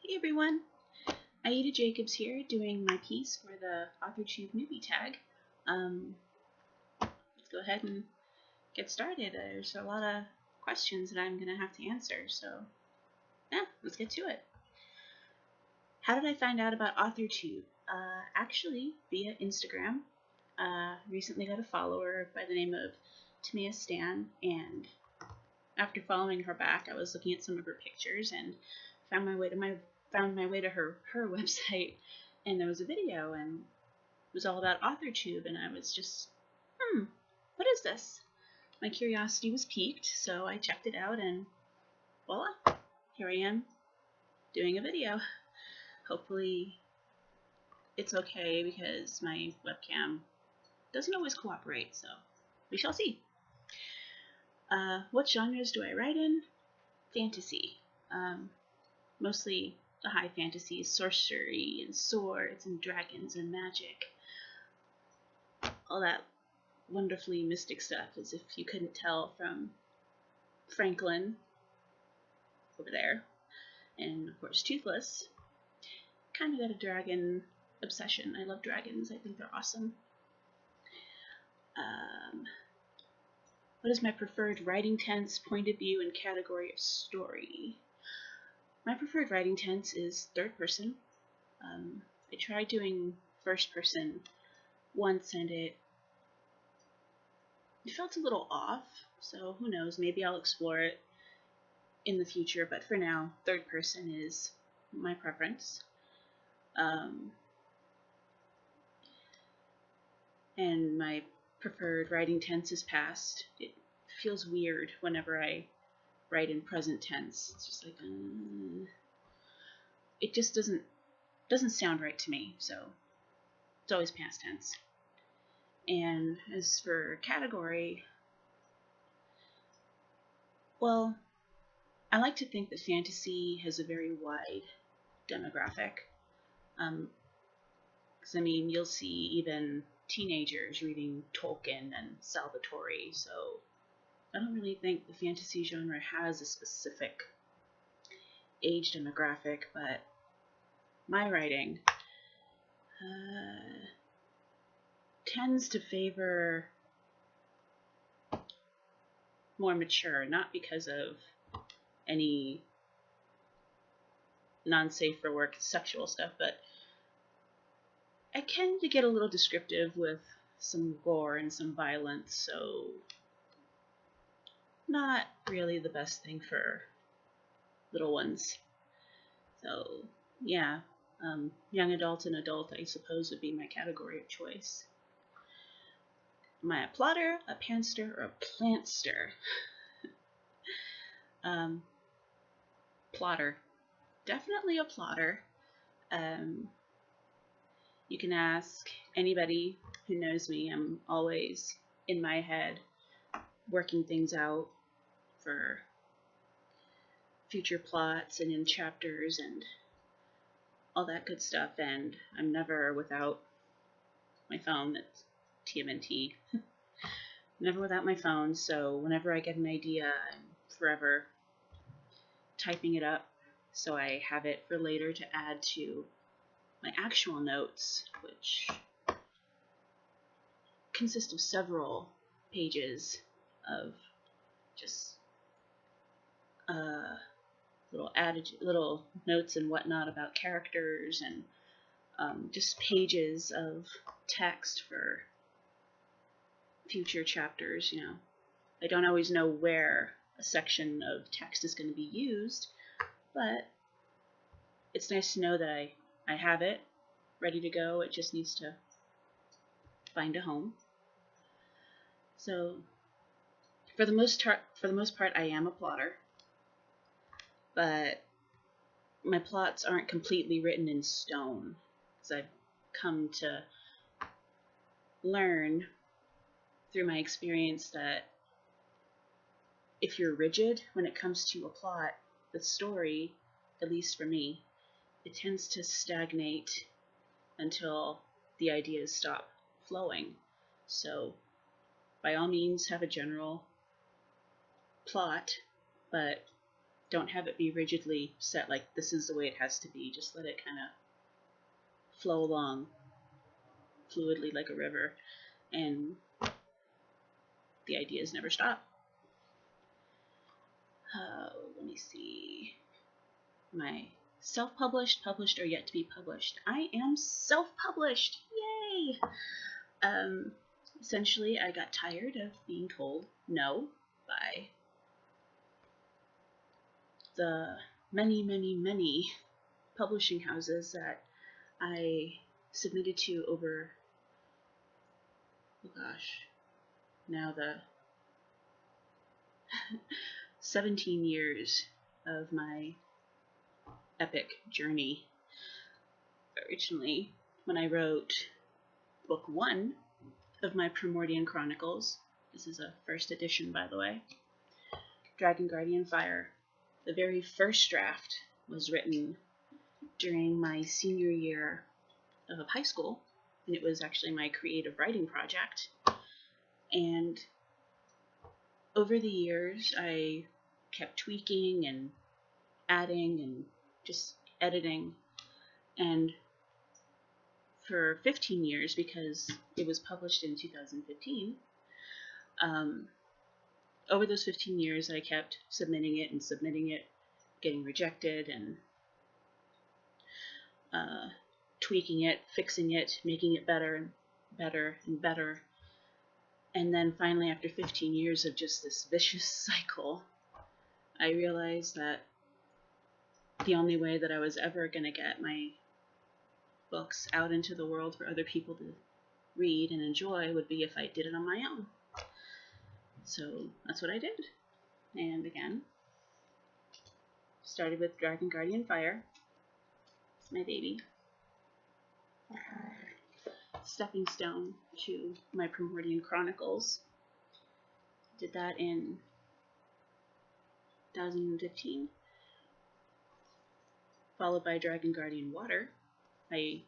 Hey everyone, Aida Jacobs here doing my piece for the AuthorTube Newbie Tag. Let's go ahead and get started. There's a lot of questions that I'm going to have to answer, so yeah, let's get to it. How did I find out about AuthorTube? Actually, via Instagram. Recently got a follower by the name of Tamia Stan, and after following her back, I was looking at some of her pictures and found my way to her website, and there was a video, and it was all about AuthorTube, and I was just, what is this? My curiosity was piqued, so I checked it out, and voila, here I am doing a video. Hopefully it's okay because my webcam doesn't always cooperate, so we shall see. What genres do I write in? Fantasy. Mostly the high fantasy, sorcery and swords and dragons and magic. All that wonderfully mystic stuff, as if you couldn't tell from Franklin over there. And of course Toothless. Kind of got a dragon obsession. I love dragons. I think they're awesome. What is my preferred writing tense, point of view, and category of story? My preferred writing tense is third person. I tried doing first person once and it felt a little off, so who knows, maybe I'll explore it in the future, but for now, third person is my preference. And my preferred writing tense is past. It feels weird whenever I write in present tense. It's just like, it just doesn't sound right to me, so it's always past tense. And as for category, well, I like to think that fantasy has a very wide demographic. Because I mean, you'll see even teenagers reading Tolkien and Salvatore, so I don't really think the fantasy genre has a specific age demographic, but my writing tends to favor more mature, not because of any non-safe for work sexual stuff, but I tend to get a little descriptive with some gore and some violence, so not really the best thing for little ones. So yeah, young adult and adult, I suppose, would be my category of choice. Am I a plotter, a pantster, or a plantster? Plotter. Definitely a plotter. You can ask anybody who knows me. I'm always in my head working things out for future plots and in chapters and all that good stuff, and I'm never without my phone. That's TMNT. Never without my phone, so whenever I get an idea, I'm forever typing it up so I have it for later to add to my actual notes, which consist of several pages of just little notes and whatnot about characters and just pages of text for future chapters. You know, I don't always know where a section of text is going to be used, but it's nice to know that I have it ready to go. It just needs to find a home. So for the most part, I am a plotter, but my plots aren't completely written in stone, because I've come to learn through my experience that if you're rigid when it comes to a plot, the story, at least for me, it tends to stagnate until the ideas stop flowing. So by all means have a general plot, but don't have it be rigidly set like this is the way it has to be. Just let it kind of flow along fluidly like a river, and the ideas never stop. Let me see. My self-published, published, or yet to be published. I am self-published. Yay! Essentially, I got tired of being told no by the many, many, many publishing houses that I submitted to over, oh gosh, now the 17 years of my epic journey. Originally, when I wrote book 1 of my Primordian Chronicles, this is a first edition by the way, Dragon Guardian Fire, the very first draft was written during my senior year of high school, and it was actually my creative writing project. And over the years, I kept tweaking and adding and just editing, and for 15 years, because it was published in 2015, over those 15 years I kept submitting it, getting rejected, and tweaking it, fixing it, making it better and better and better. And then finally, after 15 years of just this vicious cycle, I realized that the only way that I was ever going to get my books out into the world for other people to read and enjoy would be if I did it on my own. So that's what I did. And again, started with Dragon Guardian Fire. It's my baby. Stepping stone to my Primordian Chronicles. Did that in 2015. Followed by Dragon Guardian Water. I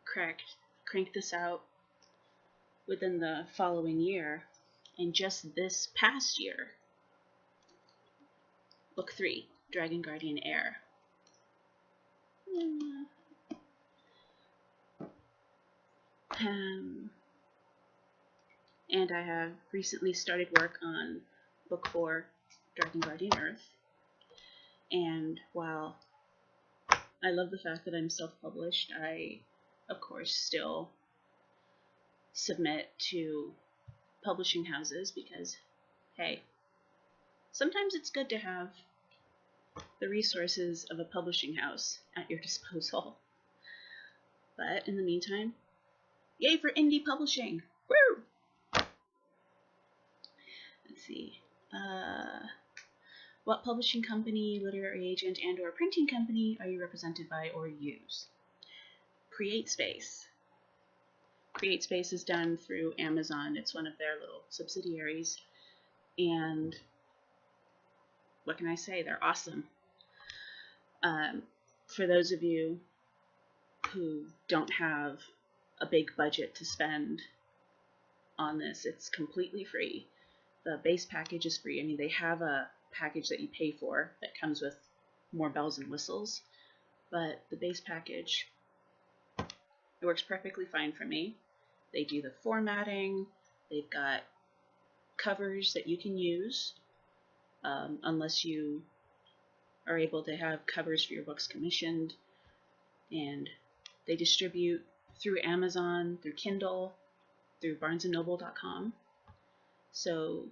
cranked this out within the following year, and just this past year, book 3, Dragon Guardian Air. And I have recently started work on book 4, Dragon Guardian Earth. And while I love the fact that I'm self-published, I, of course, still submit to publishing houses because, hey, sometimes it's good to have the resources of a publishing house at your disposal. But in the meantime, yay for indie publishing! Woo! Let's see. What publishing company, literary agent, and or printing company are you represented by or use? CreateSpace. CreateSpace is done through Amazon. It's one of their little subsidiaries. And what can I say? They're awesome. For those of you who don't have a big budget to spend on this, it's completely free. The base package is free. I mean, they have a package that you pay for that comes with more bells and whistles, but the base package, it works perfectly fine for me. They do the formatting, they've got covers that you can use, unless you are able to have covers for your books commissioned, and they distribute through Amazon, through Kindle, through barnesandnoble.com. So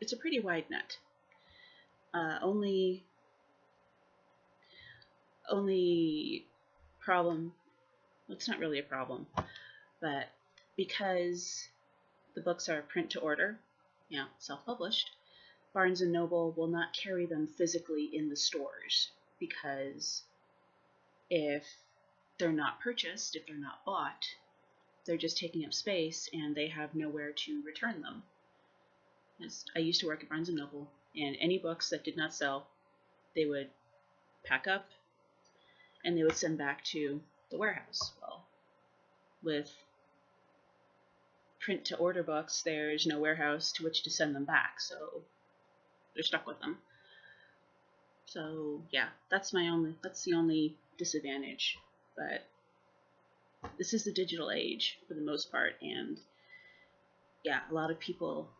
it's a pretty wide net. Only problem, well, it's not really a problem, but because the books are print to order, self-published, Barnes & Noble will not carry them physically in the stores, because if they're not purchased, if they're not bought, they're just taking up space and they have nowhere to return them. I used to work at Barnes & Noble, and any books that did not sell, they would pack up and they would send back to the warehouse. Well, with print to order books, there's no warehouse to which to send them back, so they're stuck with them. So yeah, that's the only disadvantage. But this is the digital age for the most part, and yeah, a lot of people,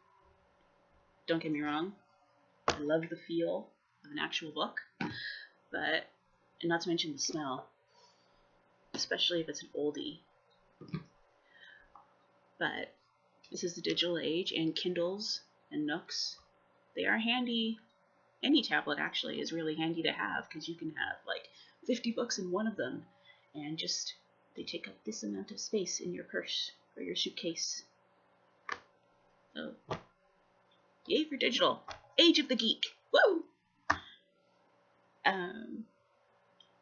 don't get me wrong, I love the feel of an actual book, but, and not to mention the smell, especially if it's an oldie. But this is the digital age, and Kindles and Nooks, they are handy. Any tablet actually is really handy to have, because you can have like 50 books in one of them, and just they take up this amount of space in your purse or your suitcase. So yay for digital. Age of the Geek. Woo!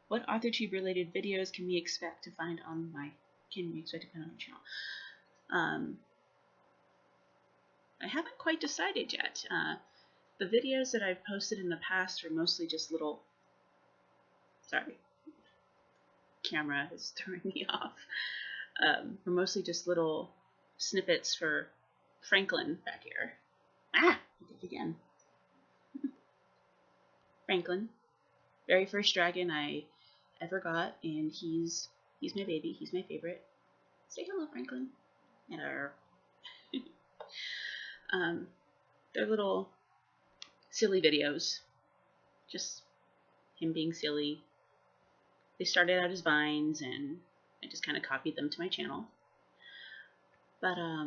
What AuthorTube related videos can we expect to find on my channel? I haven't quite decided yet. The videos that I've posted in the past are mostly just little, sorry, camera is throwing me off. Were mostly just little snippets for Franklin back here. Ah, I did it again. Franklin, very first dragon I ever got, and he's my baby. He's my favorite. Say hello, Franklin. They're little silly videos, just him being silly. They started out as vines, and I just kind of copied them to my channel. But I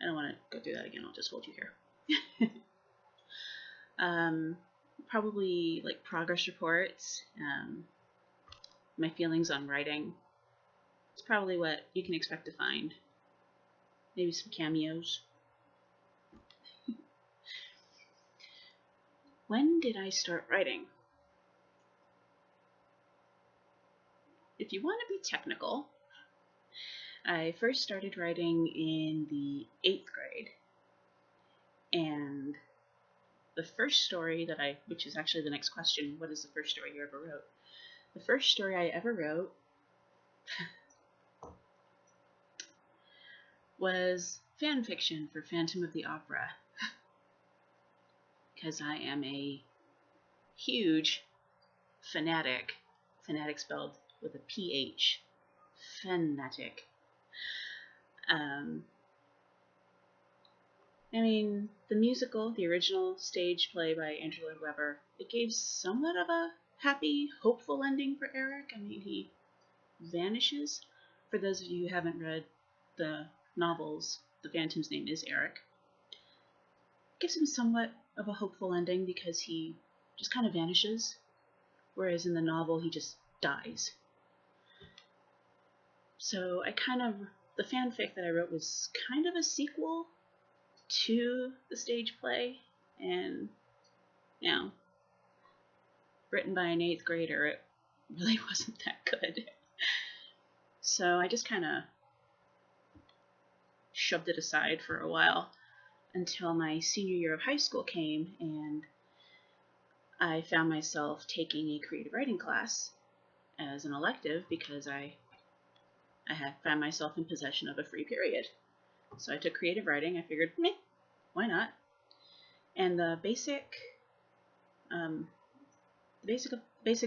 don't want to go through that again. I'll just hold you here. Probably like progress reports, my feelings on writing. It's probably what you can expect to find. Maybe some cameos. When did I start writing? If you want to be technical, I first started writing in the 8th grade, and the first story that which is actually the next question, what is the first story you ever wrote? The first story I ever wrote was fan fiction for Phantom of the Opera, because I am a huge fanatic spelled with a PH, fanatic. I mean, the musical, the original stage play by Andrew Lloyd Webber, it gave somewhat of a happy, hopeful ending for Eric. I mean, he vanishes. For those of you who haven't read the novels, the Phantom's name is Eric. It gives him somewhat of a hopeful ending because he just kind of vanishes, whereas in the novel he just dies. So the fanfic that I wrote was kind of a sequel to the stage play, and written by an 8th grader, it really wasn't that good. So I just kind of shoved it aside for a while until my senior year of high school came, and I found myself taking a creative writing class as an elective because I had found myself in possession of a free period. So I took creative writing. I figured, meh, why not? And the basics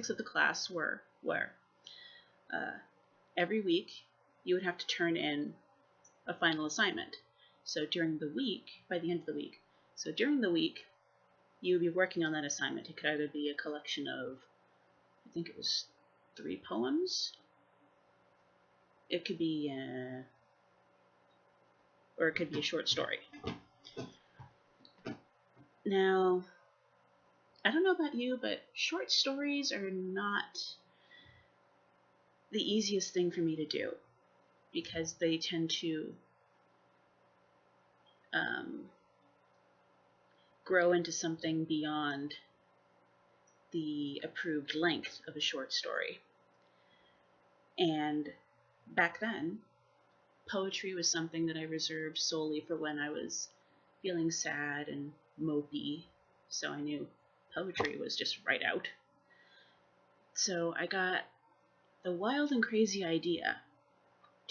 of the class were every week you would have to turn in a final assignment. So during the week, by the end of the week, you would be working on that assignment. It could either be a collection of, I think it was 3 poems. It could be or it could be a short story. Now, I don't know about you, but short stories are not the easiest thing for me to do because they tend to grow into something beyond the approved length of a short story. And back then, poetry was something that I reserved solely for when I was feeling sad and mopey, so I knew poetry was just right out. So I got the wild and crazy idea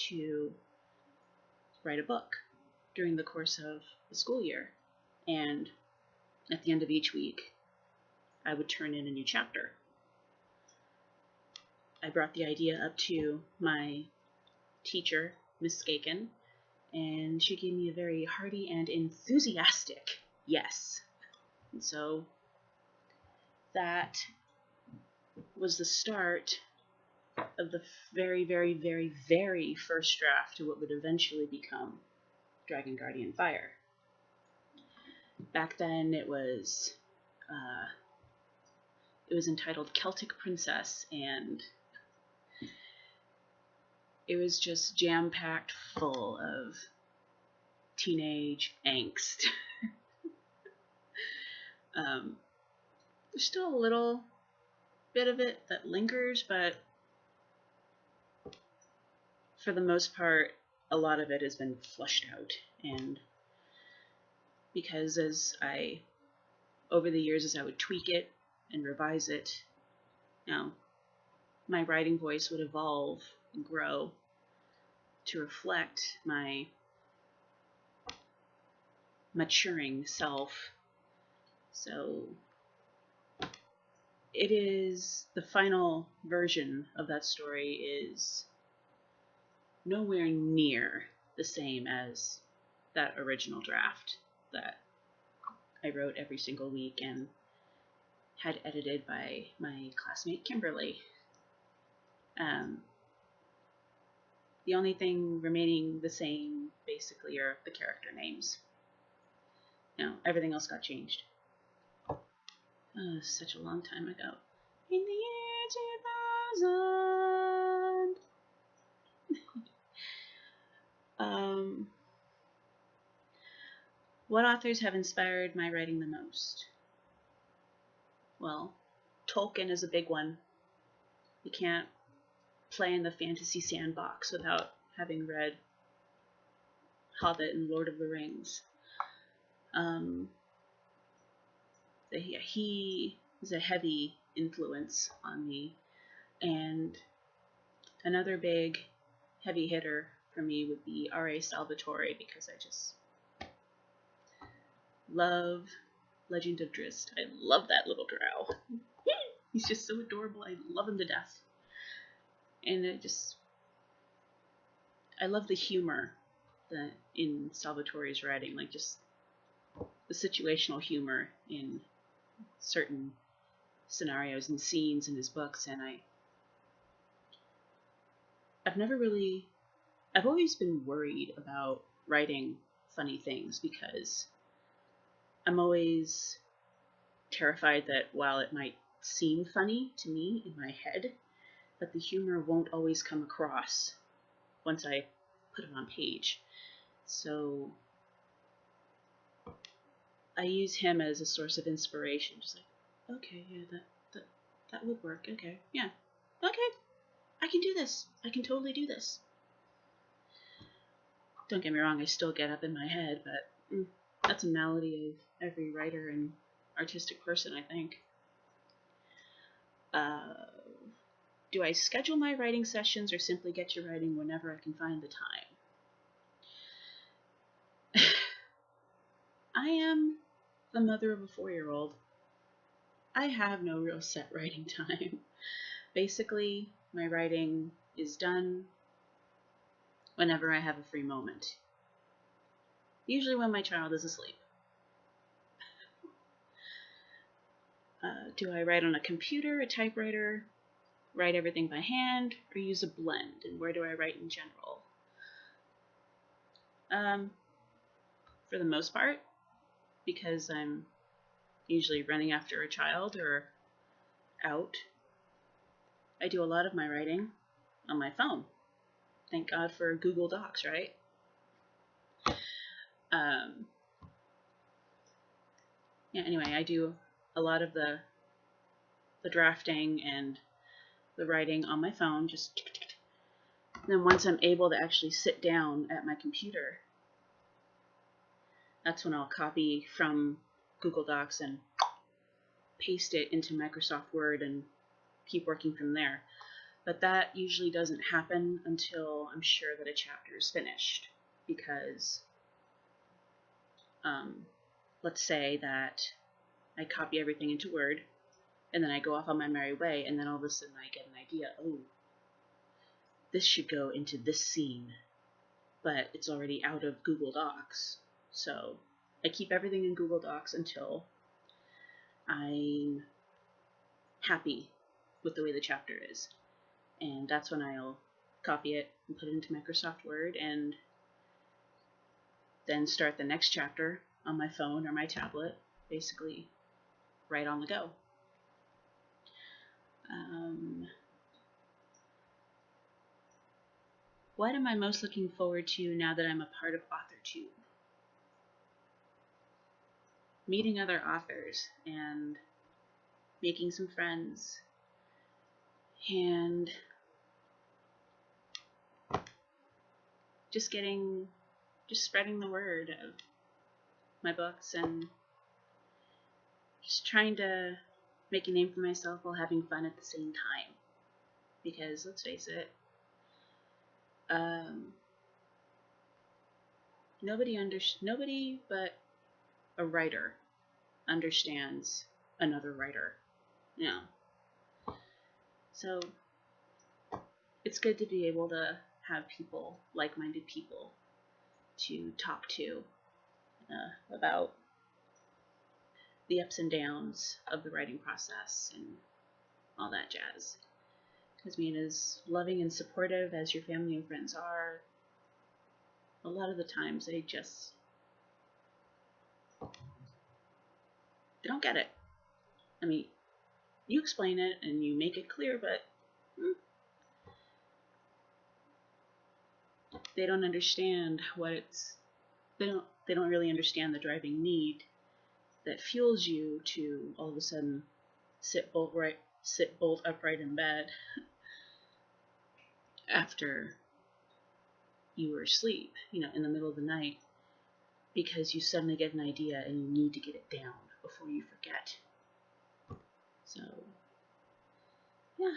to write a book during the course of the school year, and at the end of each week I would turn in a new chapter. I brought the idea up to my teacher, Miss Skaken, and she gave me a very hearty and enthusiastic yes. And so that was the start of the very, very, very, very first draft to what would eventually become Dragon Guardian Fire. Back then it was entitled Celtic Princess, and it was just jam-packed full of teenage angst. There's still a little bit of it that lingers, but for the most part, a lot of it has been flushed out. And because over the years, as I would tweak it and revise it, my writing voice would evolve and grow to reflect my maturing self. So it is, the final version of that story is nowhere near the same as that original draft that I wrote every single week and had edited by my classmate Kimberly. The only thing remaining the same basically are the character names. Everything else got changed. Such a long time ago. In the year 2000. What authors have inspired my writing the most? Well, Tolkien is a big one. You can't play in the fantasy sandbox without having read Hobbit and Lord of the Rings. He is a heavy influence on me. And another big heavy hitter for me would be R.A. Salvatore, because I just love Legend of Drizzt. I love that little drow. He's just so adorable. I love him to death. And I love the humor in Salvatore's writing, like just the situational humor in certain scenarios and scenes in his books. And I've always been worried about writing funny things, because I'm always terrified that while it might seem funny to me in my head, that the humor won't always come across once I put it on page. So I use him as a source of inspiration. Just like, okay, yeah, that would work. Okay, yeah, okay, I can do this. I can totally do this. Don't get me wrong, I still get up in my head, but that's a malady of every writer and artistic person, I think. Do I schedule my writing sessions or simply get to writing whenever I can find the time? I am the mother of a 4-year-old. I have no real set writing time. Basically, my writing is done whenever I have a free moment. Usually when my child is asleep. Do I write on a computer, a typewriter, write everything by hand, or use a blend? And where do I write in general? For the most part, because I'm usually running after a child or out, I do a lot of my writing on my phone. Thank God for Google Docs, right? Anyway, I do a lot of the drafting and the writing on my phone, just then once I'm able to actually sit down at my computer, that's when I'll copy from Google Docs and paste it into Microsoft Word and keep working from there. But that usually doesn't happen until I'm sure that a chapter is finished, because let's say that I copy everything into Word, and then I go off on my merry way, and then all of a sudden I get an idea, oh, this should go into this scene, but it's already out of Google Docs. So I keep everything in Google Docs until I'm happy with the way the chapter is. And that's when I'll copy it and put it into Microsoft Word and then start the next chapter on my phone or my tablet, basically right on the go. What am I most looking forward to now that I'm a part of AuthorTube? Meeting other authors and making some friends and just spreading the word of my books and just trying to make a name for myself while having fun at the same time. Because let's face it, nobody but a writer understands another writer. You know. So it's good to be able to have people, like-minded people, to talk to about the ups and downs of the writing process and all that jazz. Because being as loving and supportive as your family and friends are, a lot of the times they don't get it. I mean, you explain it and you make it clear, but they don't understand what they don't really understand the driving need that fuels you to all of a sudden sit bolt upright in bed after you were asleep, in the middle of the night, because you suddenly get an idea and you need to get it down before you forget. So, yeah.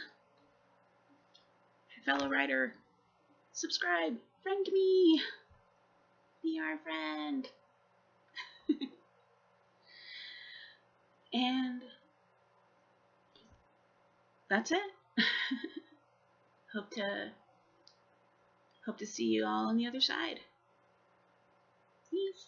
Fellow writer, subscribe, friend me, be our friend. And that's it. Hope to see you all on the other side. Peace.